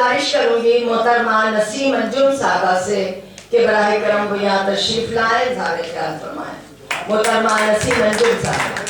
गुजारिश करूंगी मोहतरमा नसीम अंजुम साहबा से कि बराह करम वो यहाँ तशरीफ लाएं, इज़हार ख्याल फरमाएं। मोहतरमा नसीम अंजुम साहबा।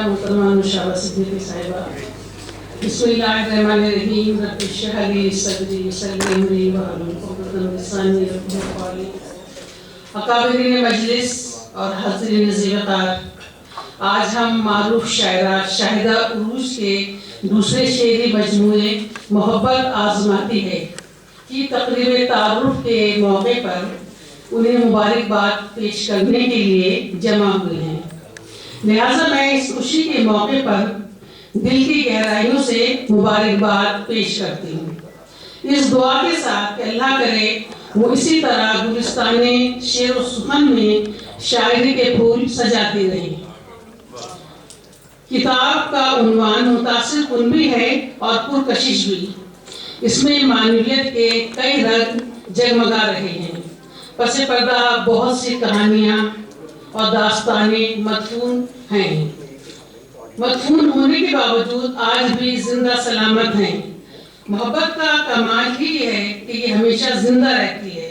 मोहतरमा नुशाबा सिद्दीकी साहिबा। बिस्मिल्लाहिर्रहमानिर्रहीम। रब्बि इश्रह ली सदरी वयस्सिर अमरी वहलुल उक़दतम मिन लिसानी यफ़क़हू क़ौली। अकाबिरीन मजलिस और हाज़रीन ज़ीवतार, आज हम मारूफ शायरा शाहिदा उरूज के दूसरे शेरी मजमूए मोहब्बत आज़माती है की तक़रीब तारुफ के मौके पर उन्हें मुबारकबाद पेश करने के लिए जमा हुए हैं। लिहाजा मैं इस खुशी के मौके पर दिल की गहराइयों से मुबारकबाद पेश करती हूँ, इस दुआ के साथ कि अल्लाह करे वो इसी तरह गुलिस्ताने शेर व सुखन में शायरी के फूल सजाती रहें। किताब का उन्वान मुतासिर कुन भी है और पुरकशिश भी। इसमें मानवियत के कई रंग जगमगा रहे हैं। पसे पर्दा बहुत सी कहानियाँ और दास्ताने मदफून हैं। मदफून होने के बावजूद आज भी जिंदा सलामत हैं। मोहब्बत का कमाल ही है कि ये हमेशा जिंदा रहती है।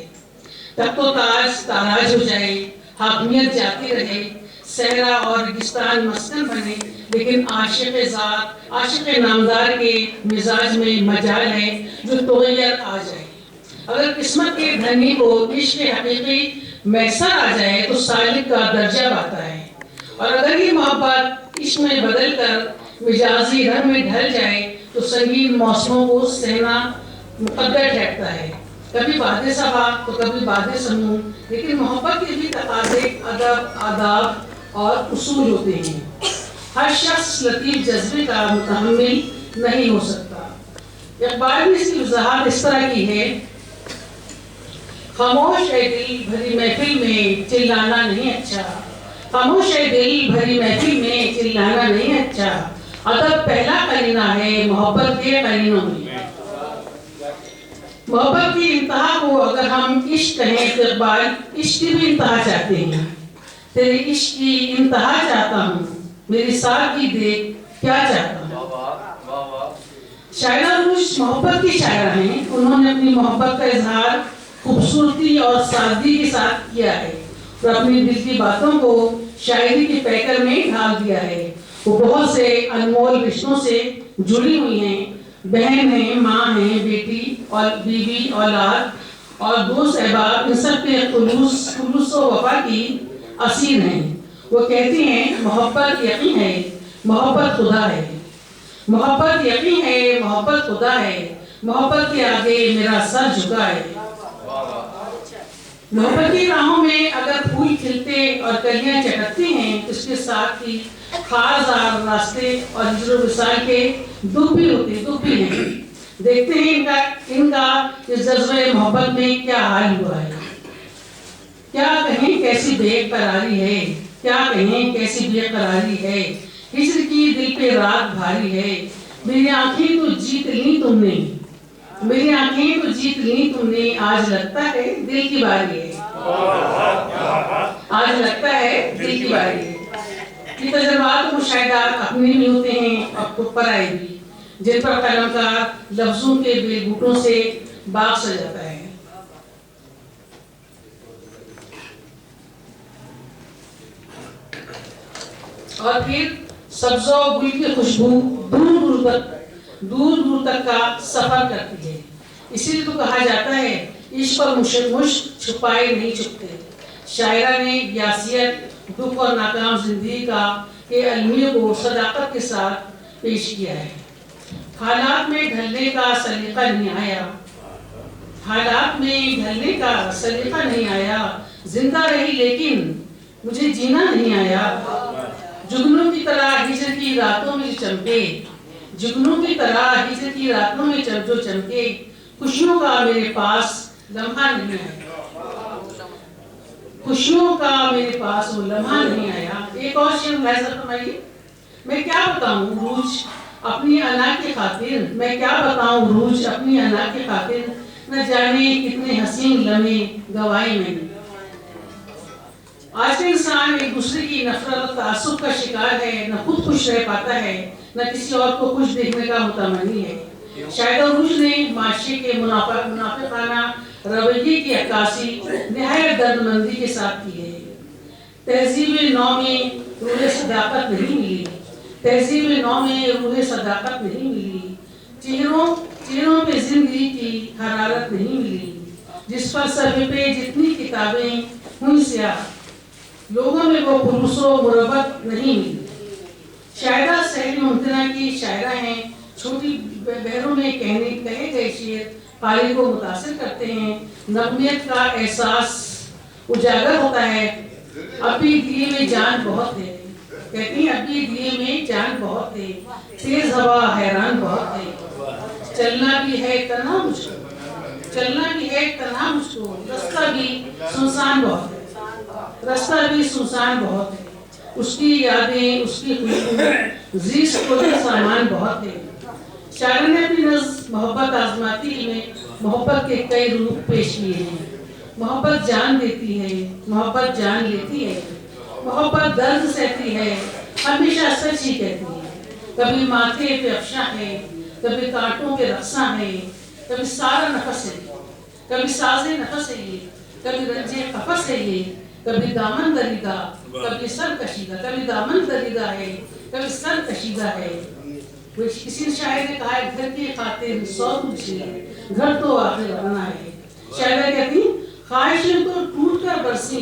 तख्तो ताज ताराज हो जाए, हाकमियत जाती रहे, सहरा और रेगिस्तान मस्कन बने, लेकिन आशिक़ ज़ात, आशिक़ नामदार के मिजाज में मजाल है जो तग़य्युर आ जाए। अगर किस्मत के धनी को इश्क़ हक़ीक़ी मैसर आ जाए तो सालिक का दर्जा पाता है, और अगर ये मोहब्बत इश्क़ में बदल कर मिजाजी रंग में ढल जाए तो संगीन मौसमों को सहना मुक़द्दर ठहरता है। कभी बादे सबा तो कभी बादे समूह, लेकिन मोहब्बत के भी तकाज़े अदब, आदाब और उसूल होते हैं। हर शख्स लतीफ़ जज्बे का मुतहम्मिल नहीं हो सकता। इक़बाल ने इसकी वज़ाहत इस तरह की है, खामोश है दिल भरी महफिल में चिल्लाना नहीं अच्छा, खामोश है दिल भरी महफिल में चिल्लाना नहीं अच्छा, अदब पहला करीना है मोहब्बत के करीनों में। मोहब्बत की इंतहा को अगर हम इश्क कहें तो इक़बाल इश्क की भी इंतहा चाहते हैं। तेरे इश्क की इंतहा चाहता हूँ, मेरी सादगी देख क्या चाहता हूँ। शायरा उरूज मोहब्बत की शायरा हैं। उन्होंने अपनी मोहब्बत का इजहार खूबसूरती और सादगी के साथ किया है और अपनी दिल की बातों को शायरी के पैकर में ढाल दिया है। वो बहुत से अनमोल रिश्तों से जुड़ी हुई हैं, बहन है, माँ है, बेटी और बीवी, औलाद और दोस्त अहबाब, इन सब के खुलूस व वफा की असीर हैं। वो कहती हैं मोहब्बत यकीन है, मोहब्बत खुदा है, मोहब्बत यकीन है, मोहब्बत खुदा है, मोहब्बत के आगे मेरा सर झुका है। मोहब्बत की राहों में अगर फूल खिलते और कलियां चटकती हैं, उसके साथ ही खारदार रास्ते और हिजर विसाल के दुख भी हैं। देखते हैं इनका इस जज्बे मोहब्बत में क्या हाल हुआ है। क्या कहें कैसी बेकरारी है, क्या कहें कैसी बेकरारी है, हिजर की दिल पे रात भारी है। मेरी आंखें तो जीत ली तुमने, मेरी आंखें तो जीत ली तुमने, आज लगता है दिल की बारी है, आज लगता है दिल की बारी है। ये तजुर्बात मुशाहिदात अपने भी होते हैं और खुद पर आए भी, जिन पर कलमकार लफ्जों के बेबूटों से बाग सजाता है। और फिर सब्ज़ो गुल की खुशबू दूर दूर तक का सफर करती है। इसीलिए तो कहा जाता है इश्क और मुश्क छुपाए नहीं छुपते। शायरा ने यासियत, दुख और नाकाम जिंदगी का के अलमियों को सदाकत के साथ पेश किया है। हालात में ढलने का सलीका नहीं आया, हालात में ढलने का सलीका नहीं आया, जिंदा रही लेकिन मुझे जीना नहीं आया। जुगनू की तरह हिजर की रातों में चमके, जुगनू की तरह हिजर की रातों में जो चमके, खुशियों का मेरे पास लम्हा नहीं है। खुशियों का मेरे पास वो लम्हा नहीं आया। एक और शेर मुलाहिजा फरमाइए। मैं क्या बताऊं रूज अपनी अना की खातिर, मैं क्या बताऊं रूज अपनी अना की खातिर, न जाने कितने हसीन लम्हे गवाए मैंने। आज का इंसान एक दूसरे की नफरत और तासुब का शिकार है, न खुद खुश रह पाता है, न किसी और को खुश देखने का मुतमन्नी है। शायद अरूज ने माशरे के मुनाफिकाना रवैये की अक्कासी निहायत दर्दमंदी के साथ की है। तहजीब नौ में रूह सदाकत नहीं मिली, तहजीब नौ में रूह सदाकत नहीं मिली, चेहरों पे जिंदगी की हरारत नहीं मिली, जिस पर सभी पे जितनी किताबें हुई स्याह, लोगों में वो खुलूसो मुरब्बत नहीं मिली। शायरा सहरी मुमतना की शायरा हैं, छोटी बहरों में कहे गए शेर पारी को मुतासिर करते हैं। नगमियत का एहसास उजागर होता है। अभी दिए में जान बहुत है, कहती हैं अभी दिए में जान बहुत है, तेज हवा हैरान बहुत है। चलना भी है तना मुझको, चलना भी है तना मुझको, रास्ता भी सुनसान बहुत है, रास्ता भी सुनसान बहुत है। उसकी यादें उसकी खुशबू जीस को सामान बहुत है। शायर ने अपनी नज़्म मोहब्बत आजमाती में मोहब्बत के कई रूप पेश किए हैं। मोहब्बत जान देती है, मोहब्बत जान लेती है, मोहब्बत दर्द सहती है, हमेशा सच ही कहती है। कभी माथे पे अफशा है, कभी कांटों पे रक्सा है, कभी सारा नफस है, कभी साजे नफस है ये, कभी रंजे कफस है ये, कभी दामन दरीदा, कभी सर कशीदा, कभी दामन दरीदा है, कभी सर कशीदा है। किसी शायर ने कहा है घर की खातिर सौ तुझे, घर तो आखिर बना है। शायरा कहती ख्वाहिशों को टूट कर बरसी,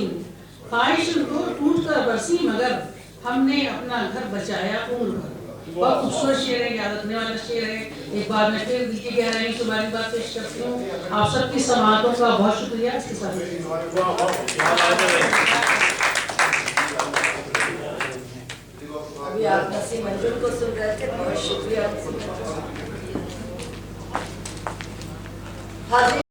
ख्वाहिशों को टूट कर बरसी, मगर हमने अपना घर बचाया उम्र भर। बहुत खूबसूरत शेर है, याद रखने वाला शेर है। एक बार मैं फिर दिल की गहराई से बारी बात पेश करती हूँ। आप सबकी समातों का बहुत शुक्रिया। इसके साथ अभी आप नसीम मंजूर को सुन रहे थे, बहुत शुक्रिया।